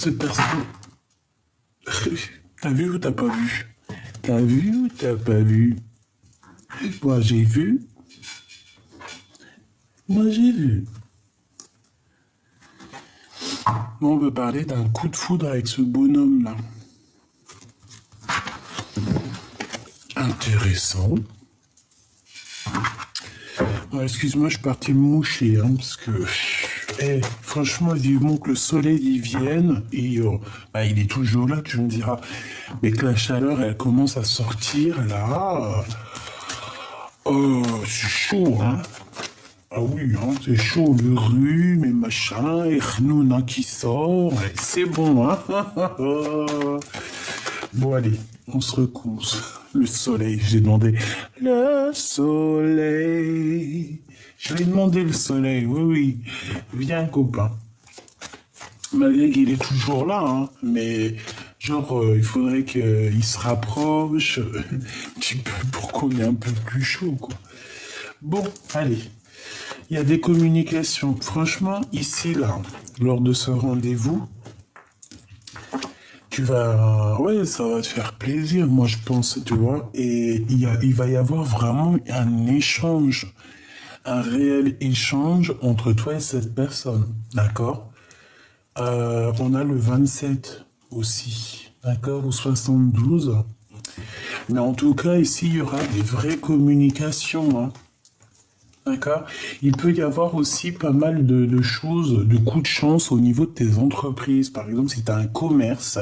cette personne... T'as vu ou t'as pas vu? T'as vu ou t'as pas vu? Moi j'ai vu. Moi j'ai vu. Moi on veut parler d'un coup de foudre avec ce bonhomme là. Intéressant. Ouais, excuse-moi, je suis parti me moucher, hein, parce que... franchement, vivement que le soleil y vienne, et bah, il est toujours là, tu me diras. Mais que la chaleur, elle commence à sortir, là... c'est chaud, hein. Ah oui, hein, c'est chaud, le rhume et machin, et Khnouna qui sort, ouais, c'est bon, hein. Bon, allez, on se recouche. Le soleil, j'ai demandé. Le soleil. Je lui ai demandé le soleil, oui, oui. Viens, copain. Malgré qu'il est toujours là, hein, mais genre, il faudrait qu'il se rapproche un petit peu pour qu'on ait un peu plus chaud, quoi. Bon, allez. Il y a des communications. Franchement, ici, là, lors de ce rendez-vous, tu vas, ouais, ça va te faire plaisir, moi je pense, tu vois. Et il va y avoir vraiment un échange, un réel échange entre toi et cette personne, d'accord? On a le 27 aussi, d'accord, ou 72. Mais en tout cas, ici, il y aura des vraies communications, hein. D'accord. Il peut y avoir aussi pas mal de choses, de coups de chance au niveau de tes entreprises. Par exemple, si tu as un commerce,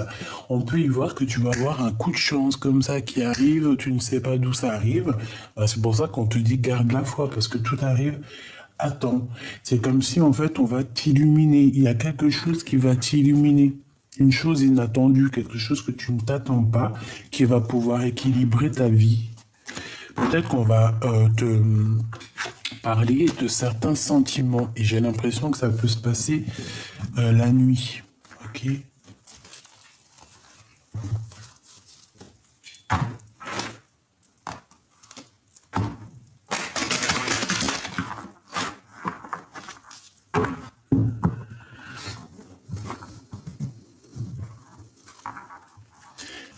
on peut y voir que tu vas avoir un coup de chance comme ça qui arrive, tu ne sais pas d'où ça arrive. C'est pour ça qu'on te dit garde la foi, parce que tout arrive à temps. C'est comme si en fait on va t'illuminer. Il y a quelque chose qui va t'illuminer. Une chose inattendue, quelque chose que tu ne t'attends pas, qui va pouvoir équilibrer ta vie. Peut-être qu'on va te parler de certains sentiments et j'ai l'impression que ça peut se passer la nuit. Ok.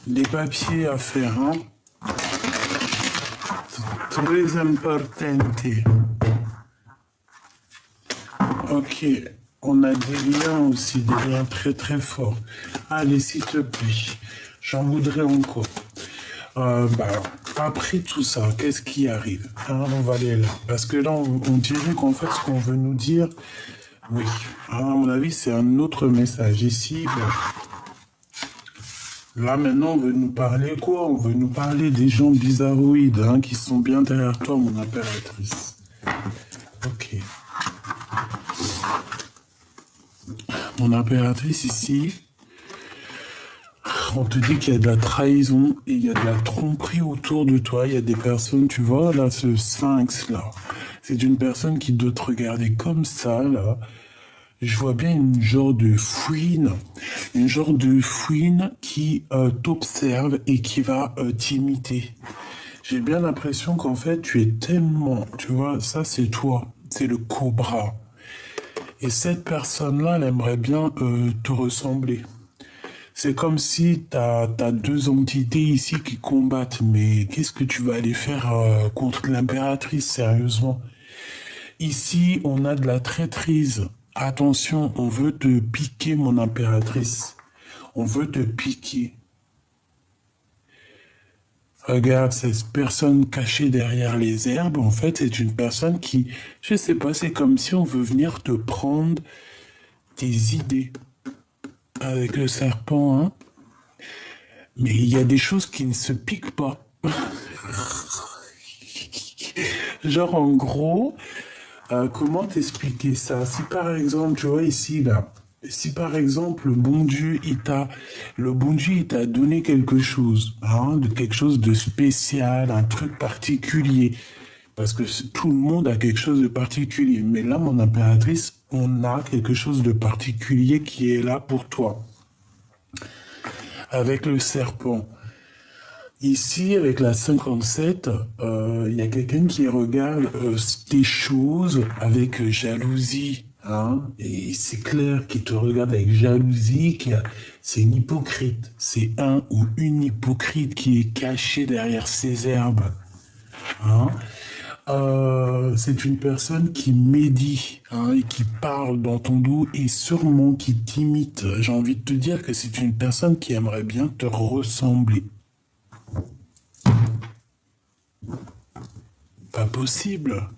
Les papiers à faire, hein. Très important. Ok, on a des liens aussi, des liens très très forts. Allez, s'il te plaît, j'en voudrais encore. Bah, après tout ça, qu'est-ce qui arrive, hein, on va aller là. Parce que là, on dirait qu'en fait, ce qu'on veut nous dire, oui, hein, à mon avis, c'est un autre message. Ici, bon, là maintenant, on veut nous parler quoi? On veut nous parler des gens bizarroïdes, hein, qui sont bien derrière toi, mon impératrice. Ok. Mon impératrice ici, on te dit qu'il y a de la trahison et il y a de la tromperie autour de toi. Il y a des personnes, tu vois, là, ce sphinx là, c'est une personne qui doit te regarder comme ça, là. Je vois bien une genre de fouine qui t'observe et qui va t'imiter. J'ai bien l'impression qu'en fait, tu es tellement, tu vois, ça c'est toi, c'est le cobra. Et cette personne-là, elle aimerait bien te ressembler. C'est comme si t'as deux entités ici qui combattent, mais qu'est-ce que tu vas aller faire contre l'impératrice, sérieusement? Ici, on a de la traîtrise. Attention, on veut te piquer, mon impératrice. On veut te piquer. Regarde, cette personne cachée derrière les herbes, en fait, c'est une personne qui, je sais pas, c'est comme si on veut venir te prendre tes idées. Avec le serpent, hein. Mais il y a des choses qui ne se piquent pas. Genre, en gros, comment t'expliquer ça? Si par exemple, tu vois ici, là, si par exemple, le bon Dieu, il t'a donné quelque chose, hein, de quelque chose de spécial, un truc particulier. Parce que tout le monde a quelque chose de particulier. Mais là, mon impératrice, on a quelque chose de particulier qui est là pour toi. Avec le serpent. Ici, avec la 57, il y a quelqu'un qui regarde tes choses avec jalousie. Hein, et c'est clair qu'il te regarde avec jalousie, c'est une hypocrite. C'est un ou une hypocrite qui est cachée derrière ces herbes. Hein. C'est une personne qui médit, hein, et qui parle dans ton dos et sûrement qui t'imite. J'ai envie de te dire que c'est une personne qui aimerait bien te ressembler. Pas possible.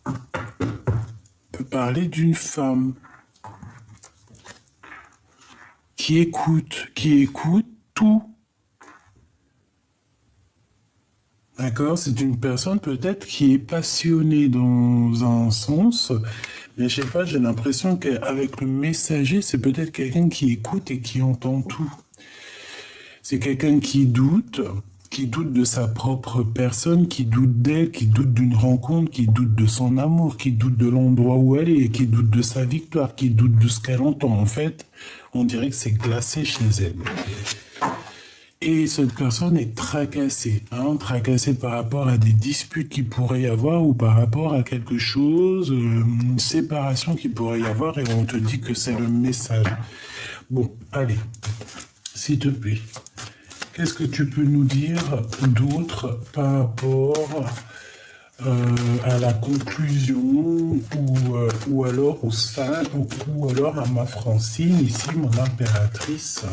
On peut parler d'une femme qui écoute tout. D'accord? C'est une personne peut-être qui est passionnée dans un sens, mais je sais pas, j'ai l'impression qu'avec le messager, c'est peut-être quelqu'un qui écoute et qui entend tout. C'est quelqu'un qui doute de sa propre personne, qui doute d'elle, qui doute d'une rencontre, qui doute de son amour, qui doute de l'endroit où elle est, qui doute de sa victoire, qui doute de ce qu'elle entend. En fait, on dirait que c'est glacé chez elle. Et cette personne est tracassée, hein, tracassée par rapport à des disputes qui pourraient y avoir ou par rapport à quelque chose, une séparation qui pourrait y avoir et on te dit que c'est le message. Bon, allez, s'il te plaît, qu'est-ce que tu peux nous dire d'autre par rapport à la conclusion ou alors au sein ou alors à ma Francine, ici mon impératrice?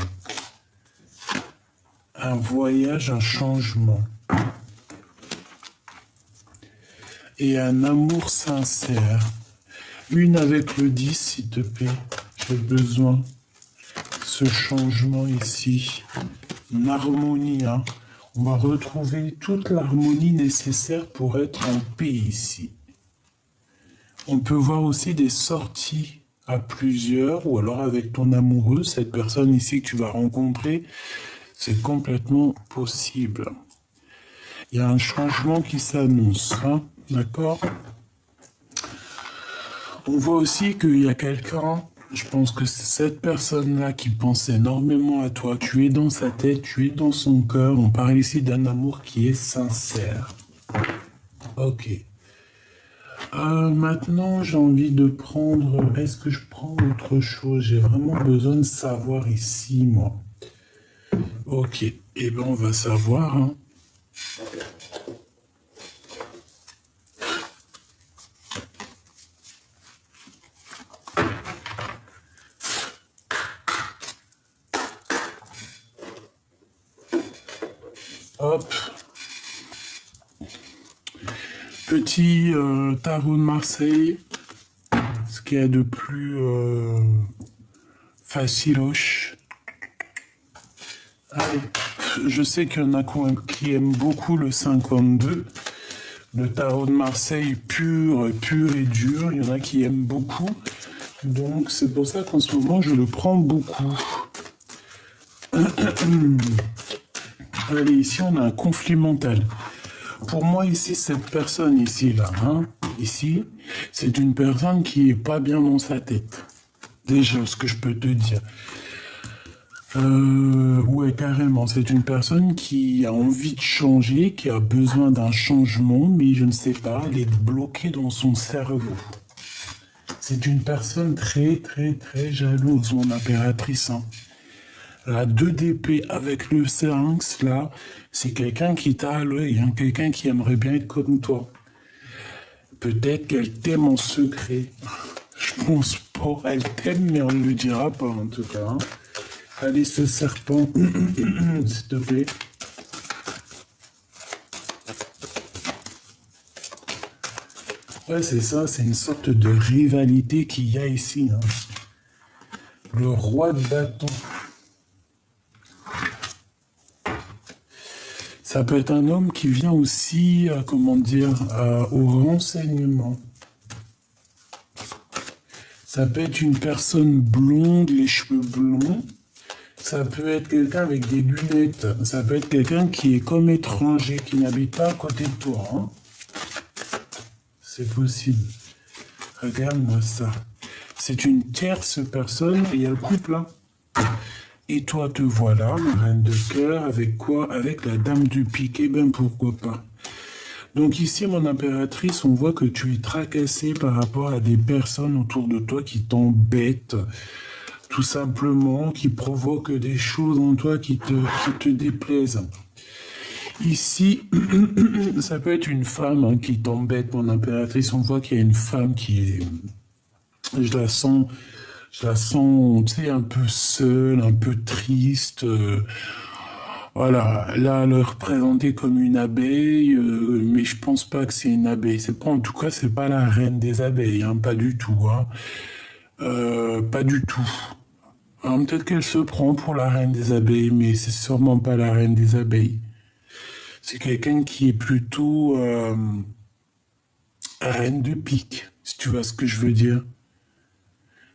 Un voyage, un changement. Et un amour sincère. Une avec le 10, s'il te plaît. J'ai besoin. Ce changement ici. Une harmonie, hein. On va retrouver toute l'harmonie nécessaire pour être en paix ici. On peut voir aussi des sorties à plusieurs ou alors avec ton amoureux, cette personne ici que tu vas rencontrer. C'est complètement possible. Il y a un changement qui s'annonce, hein, d'accord? On voit aussi qu'il y a quelqu'un, je pense que c'est cette personne-là qui pense énormément à toi. Tu es dans sa tête, tu es dans son cœur. On parle ici d'un amour qui est sincère. Ok. Maintenant, j'ai envie de prendre... Est-ce que je prends autre chose? J'ai vraiment besoin de savoir ici, moi. Ok, eh bien on va savoir, hein. Hop. Petit tarot de Marseille. Ce qu'il y a de plus faciloche. Allez, je sais qu'il y en a qui aiment beaucoup le 52. Le tarot de Marseille pur et dur. Il y en a qui aiment beaucoup. Donc c'est pour ça qu'en ce moment je le prends beaucoup. Allez, ici on a un conflit mental. Pour moi ici, cette personne ici, là, hein, ici, c'est une personne qui est pas bien dans sa tête. Déjà, ce que je peux te dire. Ouais, carrément. C'est une personne qui a envie de changer, qui a besoin d'un changement, mais je ne sais pas, elle est bloquée dans son cerveau. C'est une personne très, très, très jalouse, mon impératrice. Hein. La 2 d'épée avec le Syrinx, là, c'est quelqu'un qui t'a à l'œil, hein, quelqu'un qui aimerait bien être comme toi. Peut-être qu'elle t'aime en secret. Je pense pas. Elle t'aime, mais on ne le dira pas, en tout cas. Hein. Allez, ce serpent, s'il te plaît. Ouais, c'est ça, c'est une sorte de rivalité qu'il y a ici. Hein. Le roi de bâton. Ça peut être un homme qui vient aussi, comment dire, au renseignement. Ça peut être une personne blonde, les cheveux blonds. Ça peut être quelqu'un avec des lunettes. Ça peut être quelqu'un qui est comme étranger, qui n'habite pas à côté de toi. Hein. C'est possible. Regarde-moi ça. C'est une tierce personne et il y a le couple. Hein. Et toi, te voilà, ma reine de cœur, avec quoi? Avec la dame du pique. Eh bien, pourquoi pas? Donc ici, mon impératrice, on voit que tu es tracassé par rapport à des personnes autour de toi qui t'embêtent, tout simplement, qui provoquent des choses en toi qui te déplaisent. Ici, ça peut être une femme hein, qui t'embête, mon impératrice. On voit qu'il y a une femme qui est... je la sens, tu sais, un peu seule, un peu triste. Voilà, là, elle est représentée comme une abeille, mais je pense pas que c'est une abeille. C'est pas, en tout cas, c'est pas la reine des abeilles, hein, pas du tout, hein. Pas du tout. Alors, peut-être qu'elle se prend pour la reine des abeilles, mais c'est sûrement pas la reine des abeilles. C'est quelqu'un qui est plutôt reine de pique, si tu vois ce que je veux dire.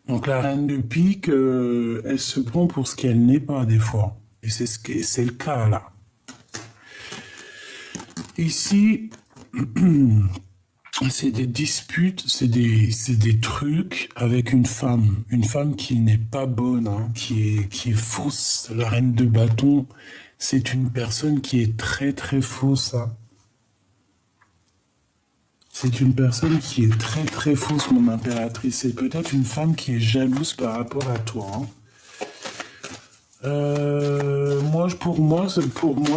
Donc la reine de pique, elle se prend pour ce qu'elle n'est pas des fois. Et c'est le cas là. Ici, c'est des disputes, c'est des trucs avec une femme qui n'est pas bonne, hein, qui est fausse. La reine de bâton, c'est une personne qui est très très fausse. Hein. C'est une personne qui est très très fausse, mon impératrice. C'est peut-être une femme qui est jalouse par rapport à toi. Hein. Pour moi,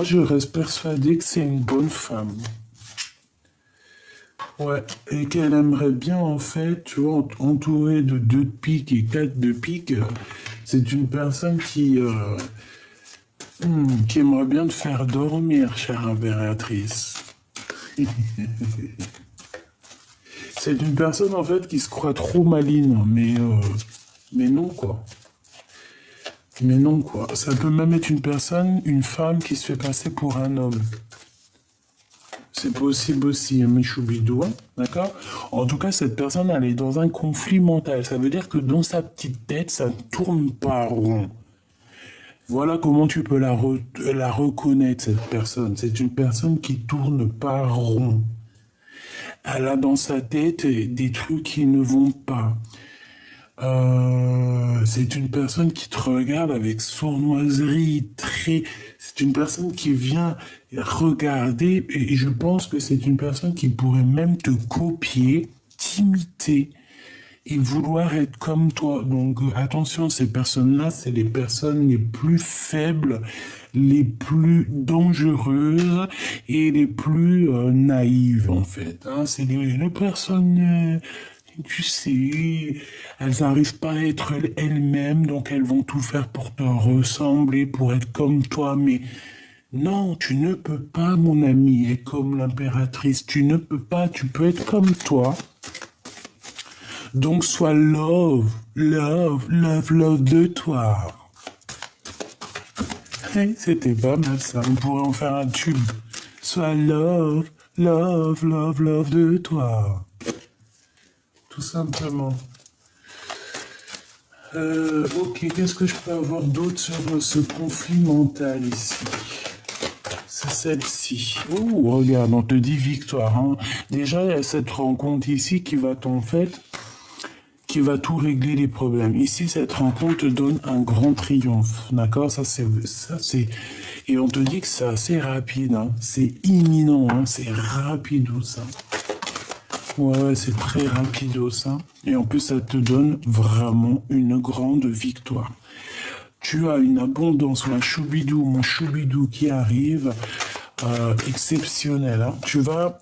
je reste persuadé que c'est une bonne femme. Ouais, et qu'elle aimerait bien, en fait, tu vois, entourée de 2 de pique et 4 de pique, c'est une personne qui aimerait bien te faire dormir, chère impératrice. C'est une personne, en fait, qui se croit trop maligne, mais non, quoi. Mais non, quoi. Ça peut même être une femme qui se fait passer pour un homme. C'est possible aussi, hein, Michoubidou, hein, d'accord? En tout cas, cette personne, elle est dans un conflit mental. Ça veut dire que dans sa petite tête, ça ne tourne pas rond. Voilà comment tu peux la reconnaître, cette personne. C'est une personne qui tourne pas rond. Elle a dans sa tête des trucs qui ne vont pas. C'est une personne qui te regarde avec sournoiserie, c'est une personne qui vient regarder, et je pense que c'est une personne qui pourrait même te copier, t'imiter, et vouloir être comme toi. Donc attention, ces personnes-là, c'est les personnes les plus faibles, les plus dangereuses et les plus naïves, en fait. Hein. C'est les personnes... tu sais, elles n'arrivent pas à être elles-mêmes, donc elles vont tout faire pour te ressembler, pour être comme toi, mais non, tu ne peux pas, mon ami, être comme l'impératrice, tu ne peux pas, tu peux être comme toi. Donc sois love, love, love, love de toi. Hey, c'était pas mal ça, on pourrait en faire un tube. Sois love, love, love, love de toi. Tout simplement. Ok, qu'est-ce que je peux avoir d'autre sur ce conflit mental ici? C'est celle-ci. Oh, regarde, on te dit victoire. Hein. Déjà, il y a cette rencontre ici qui va qui va tout régler les problèmes. Ici, cette rencontre te donne un grand triomphe. D'accord? Ça, c'est, et on te dit que c'est assez rapide. Hein. C'est imminent. Hein. C'est rapido, ça. Ouais, c'est très rapido, ça. Et en plus, ça te donne vraiment une grande victoire. Tu as une abondance, mon choubidou qui arrive, exceptionnelle. Hein. Tu vas...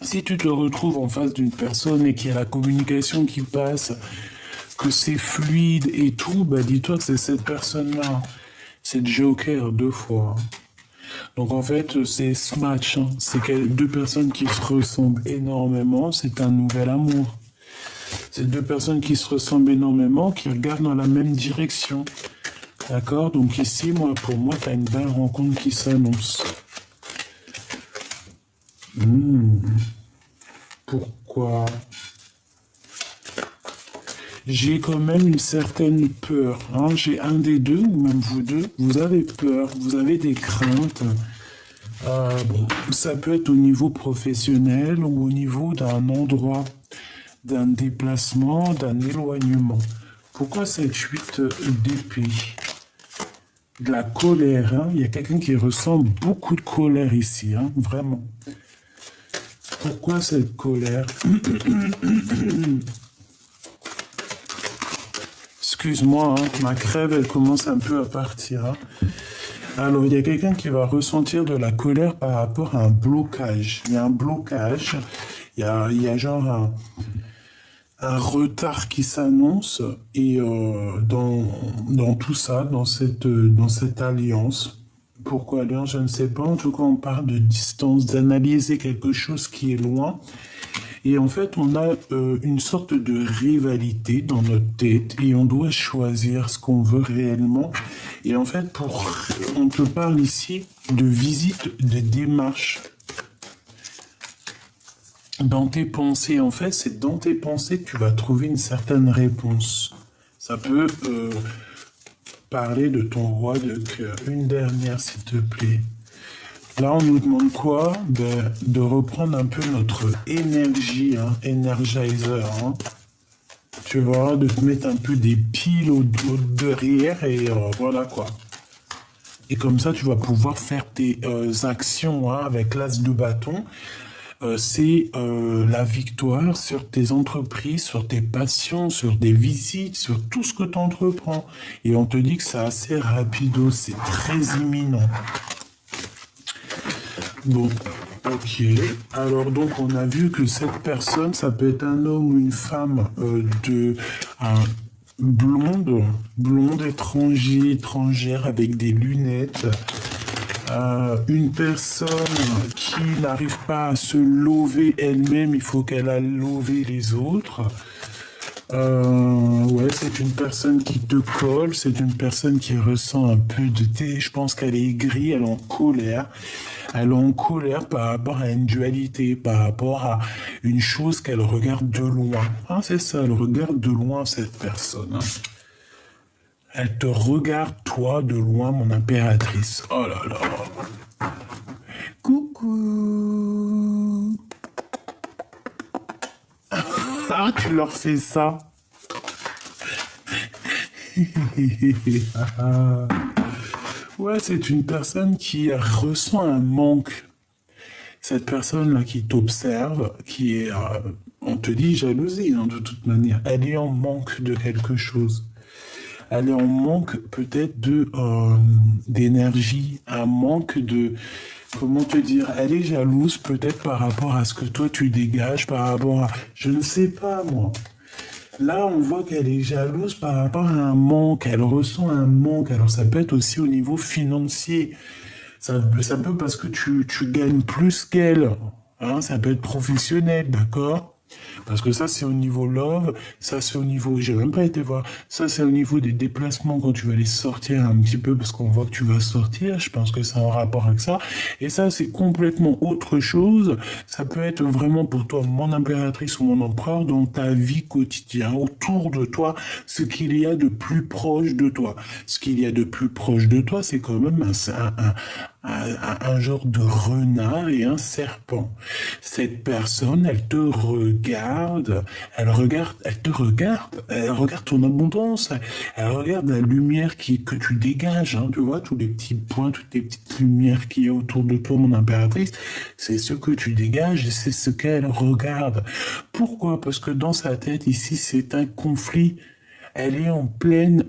Si tu te retrouves en face d'une personne et qu'il y a la communication qui passe, que c'est fluide et tout, bah dis-toi que c'est cette personne-là. C'est Joker 2 fois. Hein. Donc en fait, c'est ce match. Hein. C'est 2 personnes qui se ressemblent énormément. C'est un nouvel amour. C'est 2 personnes qui se ressemblent énormément, qui regardent dans la même direction. D'accord? Donc ici, pour moi, tu as une belle rencontre qui s'annonce. Pourquoi? J'ai quand même une certaine peur. Hein. J'ai un des deux, ou même vous deux, vous avez peur, vous avez des craintes. Bon, ça peut être au niveau professionnel ou au niveau d'un endroit, d'un déplacement, d'un éloignement. Pourquoi cette 8 d'épée? De la colère, hein. Il y a quelqu'un qui ressent beaucoup de colère ici, hein, vraiment. Pourquoi cette colère? Excuse-moi, hein, ma crève, elle commence un peu à partir. Hein. Alors, il y a quelqu'un qui va ressentir de la colère par rapport à un blocage. Il y a un blocage, il y a genre un retard qui s'annonce et dans tout ça, dans cette alliance. Pourquoi alliance, je ne sais pas. En tout cas, on parle de distance, d'analyser quelque chose qui est loin. Et en fait, on a une sorte de rivalité dans notre tête et on doit choisir ce qu'on veut réellement. Et en fait, on te parle ici de visite, de démarche. Dans tes pensées, en fait, c'est dans tes pensées que tu vas trouver une certaine réponse. Ça peut parler de ton roi de cœur. Une dernière, s'il te plaît. Là, on nous demande quoi? De reprendre un peu notre énergie, hein, Energizer. Hein. Tu vois, de te mettre un peu des piles au derrière et voilà quoi. Et comme ça, tu vas pouvoir faire tes actions hein, avec l'as de bâton. C'est la victoire sur tes entreprises, sur tes passions, sur des visites, sur tout ce que tu entreprends. Et on te dit que c'est assez rapido, c'est très imminent. Bon, ok. Alors donc on a vu que cette personne, ça peut être un homme ou une femme blonde étrangère avec des lunettes. Une personne qui n'arrive pas à se lever elle-même, il faut qu'elle a levé les autres. Ouais, c'est une personne qui te colle, c'est une personne qui ressent un peu de thé. Je pense qu'elle est aigrie, elle est en colère. Elle est en colère par rapport à une dualité, par rapport à une chose qu'elle regarde de loin. Hein, c'est ça, elle regarde de loin cette personne. Hein. Elle te regarde, toi, de loin, mon impératrice. Oh là là. Coucou. Ah, tu leur fais ça. Ouais, c'est une personne qui ressent un manque. Cette personne-là qui t'observe, qui est, on te dit jalousie, hein, de toute manière. Elle est en manque de quelque chose. Elle est en manque peut-être d'énergie, un manque de, comment te dire, elle est jalouse peut-être par rapport à ce que toi tu dégages, par rapport à, je ne sais pas moi. Là, on voit qu'elle est jalouse par rapport à un manque, elle ressent un manque. Alors ça peut être aussi au niveau financier. Ça peut parce que tu gagnes plus qu'elle. Hein, ça peut être professionnel, d'accord? Parce que ça, c'est au niveau love, ça, c'est au niveau, j'ai même pas été voir, ça, c'est au niveau des déplacements quand tu vas aller sortir un petit peu, parce qu'on voit que tu vas sortir, je pense que c'est en rapport avec ça. Et ça, c'est complètement autre chose. Ça peut être vraiment pour toi, mon impératrice ou mon empereur, dans ta vie quotidienne, autour de toi, ce qu'il y a de plus proche de toi. Ce qu'il y a de plus proche de toi, c'est quand même un genre de renard et un serpent. Cette personne, elle te regarde, elle te regarde, elle regarde ton abondance, elle regarde la lumière que tu dégages, hein, tu vois, tous les petits points, toutes les petites lumières qu'il y a autour de toi, mon impératrice, c'est ce que tu dégages et c'est ce qu'elle regarde. Pourquoi? Parce que dans sa tête, ici, c'est un conflit. Elle est en pleine...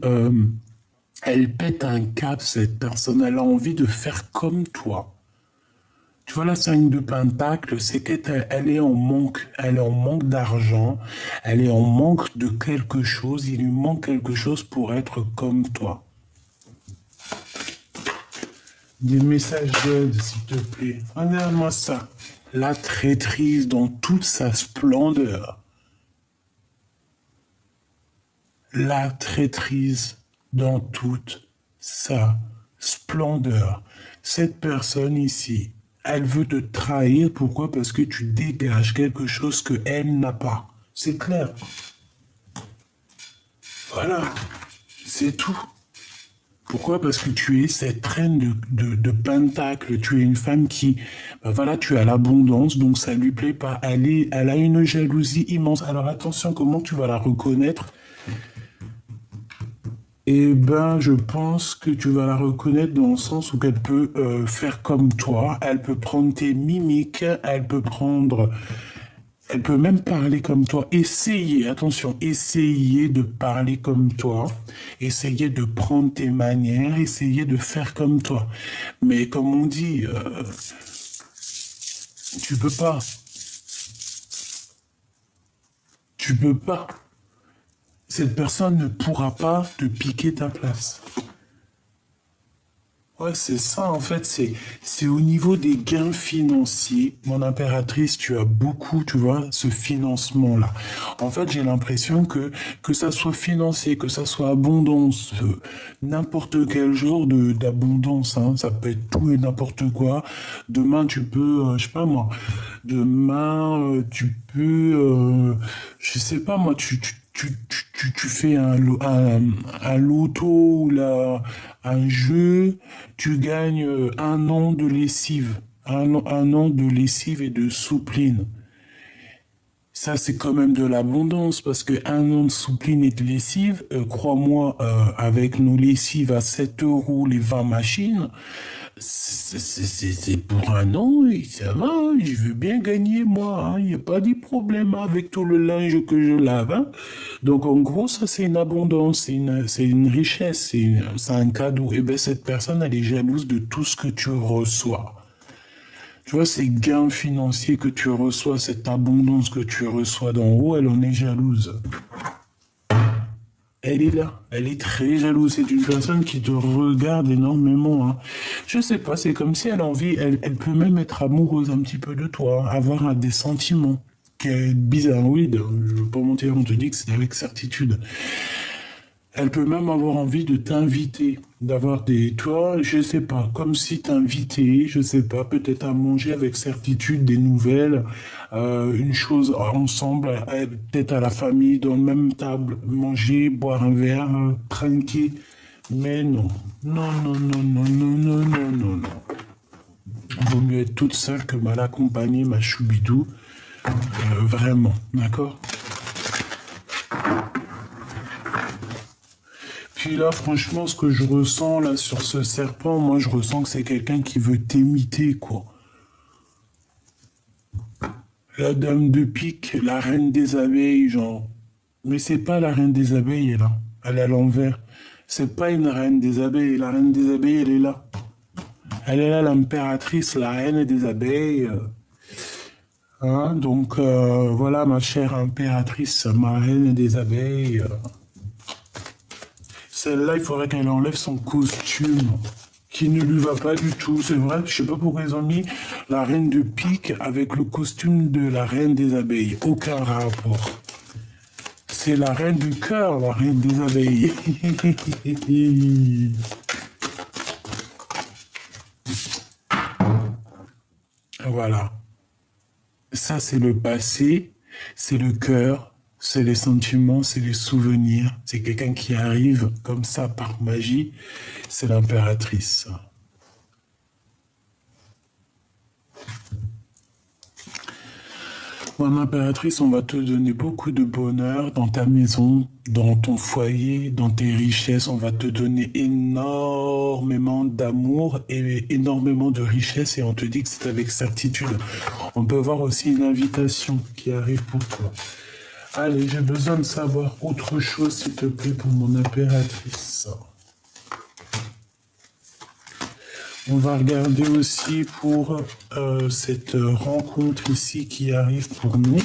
elle pète un cap, cette personne. Elle a envie de faire comme toi. Tu vois, la 5 de Pentacle, c'est qu'elle est en manque. Elle est en manque d'argent. Elle est en manque de quelque chose. Il lui manque quelque chose pour être comme toi. Des messages d'aide, s'il te plaît. Regarde-moi ça. La traîtrise dans toute sa splendeur. La traîtrise dans toute sa splendeur. Cette personne ici, elle veut te trahir. Pourquoi? Parce que tu dégages quelque chose qu'elle n'a pas. C'est clair. Voilà. C'est tout. Pourquoi? Parce que tu es cette reine de Pentacle. Tu es une femme qui, ben voilà, tu as l'abondance, donc ça lui plaît pas. Elle a une jalousie immense. Alors attention, comment tu vas la reconnaître? Eh ben, je pense que tu vas la reconnaître dans le sens où elle peut faire comme toi, elle peut prendre tes mimiques, elle peut même parler comme toi. Essayer, attention, essayer de parler comme toi, essayer de prendre tes manières, essayer de faire comme toi. Mais comme on dit, tu peux pas, tu peux pas. Cette personne ne pourra pas te piquer ta place. Ouais, c'est ça, en fait, c'est au niveau des gains financiers. Mon impératrice, tu as beaucoup, tu vois, ce financement-là. En fait, j'ai l'impression que ça soit financier, que ça soit abondance, n'importe quel genre d'abondance, hein. Ça peut être tout et n'importe quoi. Demain, tu peux, je sais pas moi, demain, tu peux, je sais pas moi, tu fais un loto ou un jeu, tu gagnes un an de lessive, un an de lessive et de soupline. Ça, c'est quand même de l'abondance parce que un an de soupline et de lessive, crois-moi, avec nos lessives à 7 euros les 20 machines, c'est pour un an et ça va, hein, je veux bien gagner moi, il n'y a pas de problème avec tout le linge que je lave, hein. Donc en gros, ça c'est une abondance, c'est une richesse, c'est un cadeau. Et bien cette personne, elle est jalouse de tout ce que tu reçois. Tu vois, ces gains financiers que tu reçois, cette abondance que tu reçois d'en haut, elle en est jalouse. Elle est là, elle est très jalouse. C'est une personne qui te regarde énormément, hein. Je sais pas, c'est comme si elle a envie, elle peut même être amoureuse un petit peu de toi, avoir des sentiments. Qui est bizarre, oui, je veux pas mentir, on te dit que c'est avec certitude. Elle peut même avoir envie de t'inviter, d'avoir des, toi, je sais pas, comme si t'invitais, je sais pas, peut-être à manger avec certitude des nouvelles, une chose ensemble, peut-être à la famille, dans la même table, manger, boire un verre, trinquer. Mais non, non, non, non, non, non, non, non, non, non. Vaut mieux être toute seule que mal accompagnée, ma choubidou. Vraiment, d'accord? Puis là, franchement, ce que je ressens là sur ce serpent, moi, je ressens que c'est quelqu'un qui veut t'imiter, quoi. La dame de pique, la reine des abeilles, genre. Mais c'est pas la reine des abeilles, là. Elle est à l'envers. C'est pas une reine des abeilles. La reine des abeilles, elle est là. Elle est là, l'impératrice, la reine des abeilles. Hein, donc, voilà, ma chère impératrice, ma reine des abeilles. Celle-là, il faudrait qu'elle enlève son costume, qui ne lui va pas du tout. C'est vrai, je sais pas pourquoi ils ont mis la reine de pique avec le costume de la reine des abeilles. Aucun rapport. C'est la reine du cœur, la reine des abeilles. Voilà. Ça, c'est le passé, c'est le cœur, c'est les sentiments, c'est les souvenirs. C'est quelqu'un qui arrive comme ça par magie. C'est l'impératrice. Mon impératrice, on va te donner beaucoup de bonheur dans ta maison, dans ton foyer, dans tes richesses. On va te donner énormément d'amour et énormément de richesses et on te dit que c'est avec certitude. On peut voir aussi une invitation qui arrive pour toi. Allez, j'ai besoin de savoir autre chose, s'il te plaît, pour mon impératrice. On va regarder aussi pour cette rencontre ici qui arrive pour nous.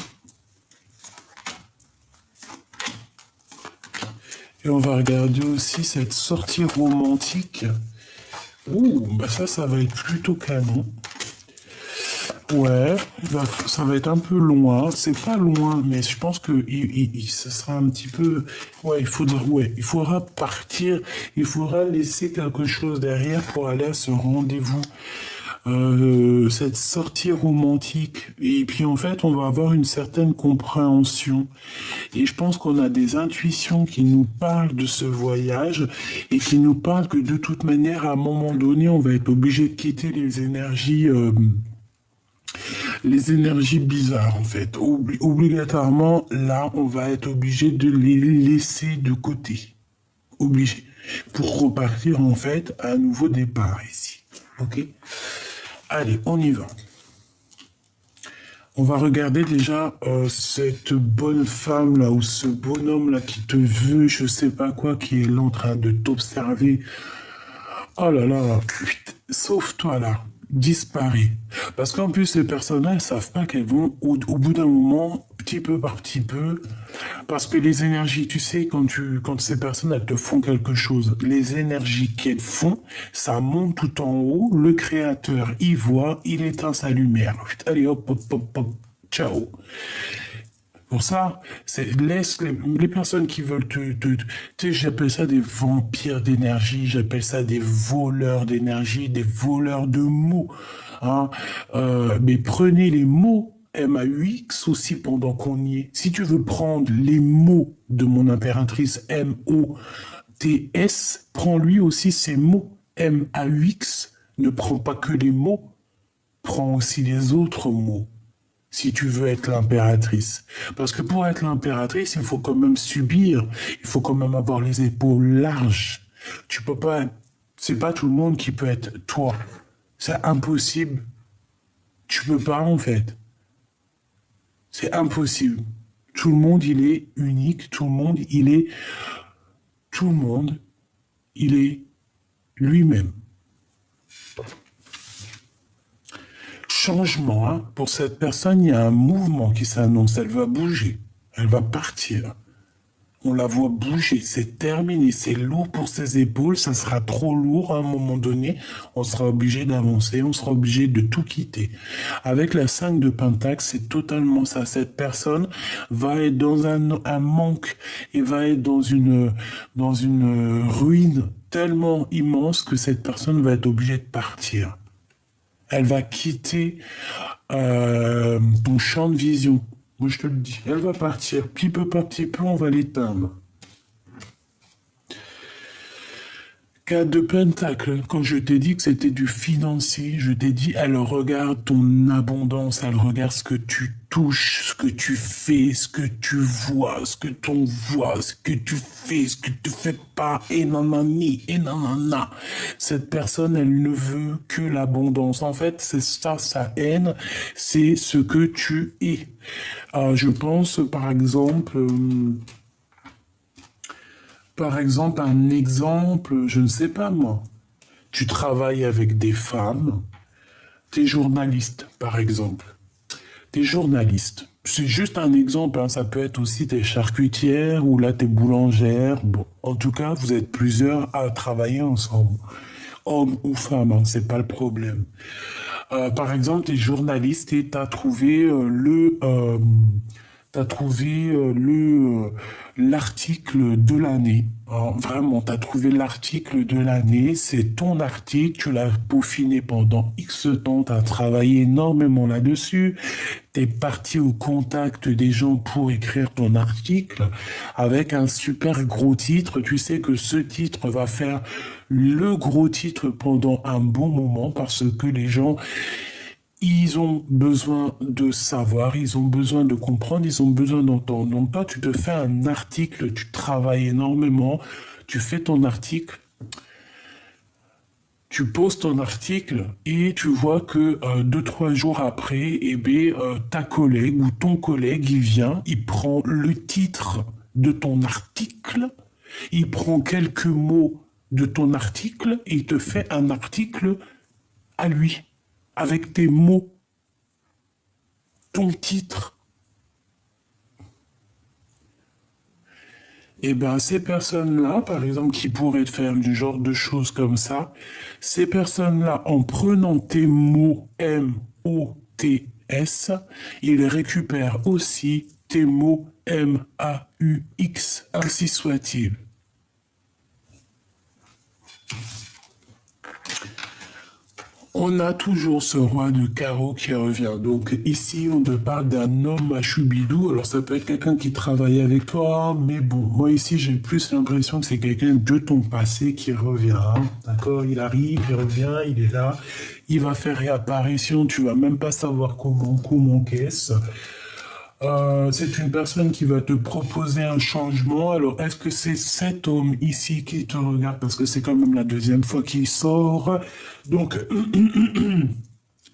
Et on va regarder aussi cette sortie romantique. Ouh, bah ça va être plutôt canon. Ouais, ça va être un peu loin. C'est pas loin, mais je pense que ça sera un petit peu. Ouais, il faudra partir. Il faudra laisser quelque chose derrière pour aller à ce rendez-vous. Cette sortie romantique. Et puis en fait, on va avoir une certaine compréhension. Et je pense qu'on a des intuitions qui nous parlent de ce voyage et qui nous parlent que de toute manière, à un moment donné, on va être obligé de quitter les énergies bizarres, en fait. Obligatoirement, là, on va être obligé de les laisser de côté. Obligé. Pour repartir, en fait, à un nouveau départ ici. Ok? Allez, on y va. On va regarder déjà cette bonne femme là ou ce bonhomme là qui te veut, je sais pas quoi, qui est là en train de t'observer. Oh là là, putain, sauve-toi là, disparais. Parce qu'en plus, les personnes elles savent pas qu'elles vont au bout d'un moment, petit peu par petit peu, parce que les énergies, tu sais, quand ces personnes elles te font quelque chose, les énergies qu'elles font, ça monte tout en haut, le créateur y voit, il éteint sa lumière. Allez hop, hop, hop, hop, ciao. Pour ça, laisse les personnes qui veulent tu sais, j'appelle ça des vampires d'énergie, j'appelle ça des voleurs d'énergie, des voleurs de mots. Hein. Mais prenez les mots MAUX aussi pendant qu'on y est. Si tu veux prendre les mots de mon impératrice MOTS, prends lui aussi ces mots MAUX. Ne prends pas que les mots, prends aussi les autres mots si tu veux être l'impératrice. Parce que pour être l'impératrice, il faut quand même subir, il faut quand même avoir les épaules larges. Tu peux pas, c'est pas tout le monde qui peut être toi. C'est impossible. Tu peux pas en fait. C'est impossible. Tout le monde, il est unique, tout le monde, il est lui-même. Changement, hein. Pour cette personne, il y a un mouvement qui s'annonce. Elle va bouger. Elle va partir. On la voit bouger. C'est terminé. C'est lourd pour ses épaules. Ça sera trop lourd à un moment donné. On sera obligé d'avancer. On sera obligé de tout quitter. Avec la 5 de Pentacle, c'est totalement ça. Cette personne va être dans un manque et va être dans une ruine tellement immense que cette personne va être obligée de partir. Elle va quitter ton champ de vision. Moi, je te le dis. Elle va partir. Petit peu par petit peu, on va l'éteindre. 4 de Pentacle, quand je t'ai dit que c'était du financier, je t'ai dit, elle regarde ton abondance, elle regarde ce que tu touches, ce que tu fais, ce que tu vois, ce que t'on voit, ce que tu fais, ce que tu fais pas, et nanani, et nanana. Cette personne, elle ne veut que l'abondance. En fait, c'est ça, sa haine, c'est ce que tu es. Je pense, par exemple... un exemple, je ne sais pas moi. Tu travailles avec des femmes, t'es journaliste, par exemple. T'es journaliste. C'est juste un exemple, hein. Ça peut être aussi t'es charcutière ou là t'es boulangère. Bon, en tout cas, vous êtes plusieurs à travailler ensemble. Homme ou femme, hein, c'est pas le problème. Par exemple, t'es journaliste et t'as trouvé l'article de l'année. Alors, vraiment, t'as trouvé l'article de l'année, c'est ton article, tu l'as peaufiné pendant X temps, t'as travaillé énormément là-dessus, t'es parti au contact des gens pour écrire ton article avec un super gros titre. Tu sais que ce titre va faire le gros titre pendant un bon moment parce que les gens ils ont besoin de savoir, ils ont besoin de comprendre, ils ont besoin d'entendre. Donc toi, tu te fais un article, tu travailles énormément, tu fais ton article, tu poses ton article et tu vois que 2-3 jours après, ta collègue ou ton collègue, il vient, il prend le titre de ton article, il prend quelques mots de ton article et il te fait un article à lui, avec tes mots, ton titre. Eh bien, ces personnes-là, par exemple, qui pourraient faire du genre de choses comme ça, ces personnes-là, en prenant tes mots M-O-T-S, ils récupèrent aussi tes mots M-A-U-X, ainsi soit-il. On a toujours ce roi de carreau qui revient. Donc ici, on te parle d'un homme à Choubidou. Alors ça peut être quelqu'un qui travaille avec toi, mais bon, moi ici, j'ai plus l'impression que c'est quelqu'un de ton passé qui revient. Hein. D'accord? Il arrive, il revient, il est là. Il va faire réapparition, tu vas même pas savoir comment qu'est-ce. C'est une personne qui va te proposer un changement. Alors, est-ce que c'est cet homme ici qui te regarde? Parce que c'est quand même la deuxième fois qu'il sort. Donc,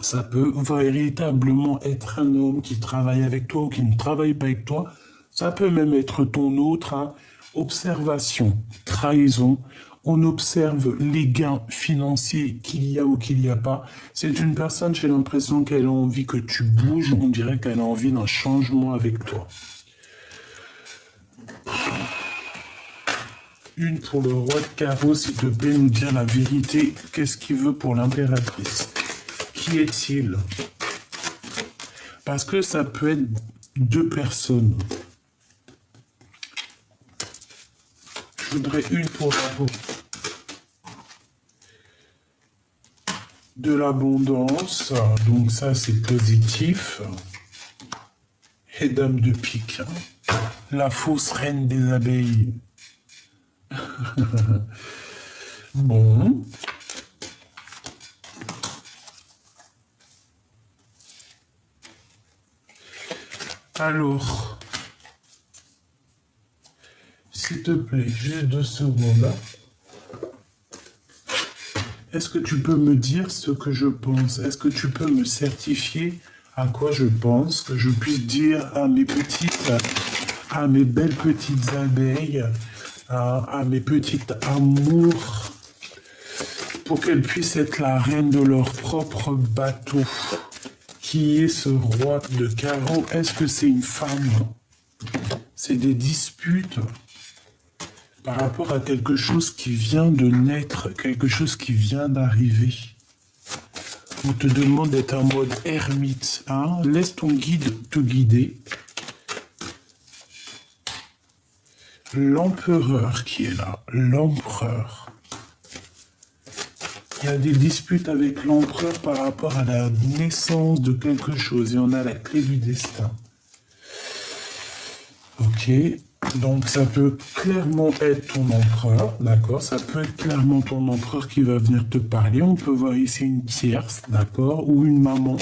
ça peut véritablement être un homme qui travaille avec toi ou qui ne travaille pas avec toi. Ça peut même être ton autre, hein. Observation, trahison. On observe les gains financiers qu'il y a ou qu'il n'y a pas. C'est une personne, j'ai l'impression qu'elle a envie que tu bouges. On dirait qu'elle a envie d'un changement avec toi. Une pour le roi de carreau, s'il te plaît, nous dire la vérité. Qu'est-ce qu'il veut pour l'impératrice? Qui est-il? Parce que ça peut être deux personnes. Je voudrais une pour de l'abondance. Donc ça, c'est positif. Et dame de pique. La fausse reine des abeilles. Bon. Alors, s'il te plaît, juste 2 secondes là. Est-ce que tu peux me dire ce que je pense? Est-ce que tu peux me certifier à quoi je pense, que je puisse dire à mes petites, à mes belles petites abeilles, à mes petites amours, pour qu'elles puissent être la reine de leur propre bateau? Qui est ce roi de carreau? Est-ce que c'est une femme? C'est des disputes par rapport à quelque chose qui vient de naître, quelque chose qui vient d'arriver. On te demande d'être en mode ermite, hein? Laisse ton guide te guider. L'empereur qui est là, l'empereur. Il y a des disputes avec l'empereur par rapport à la naissance de quelque chose et on a la clé du destin. Ok, donc ça peut clairement être ton empereur, d'accord? Ça peut être clairement ton empereur qui va venir te parler. On peut voir ici une tierce, d'accord? Ou une maman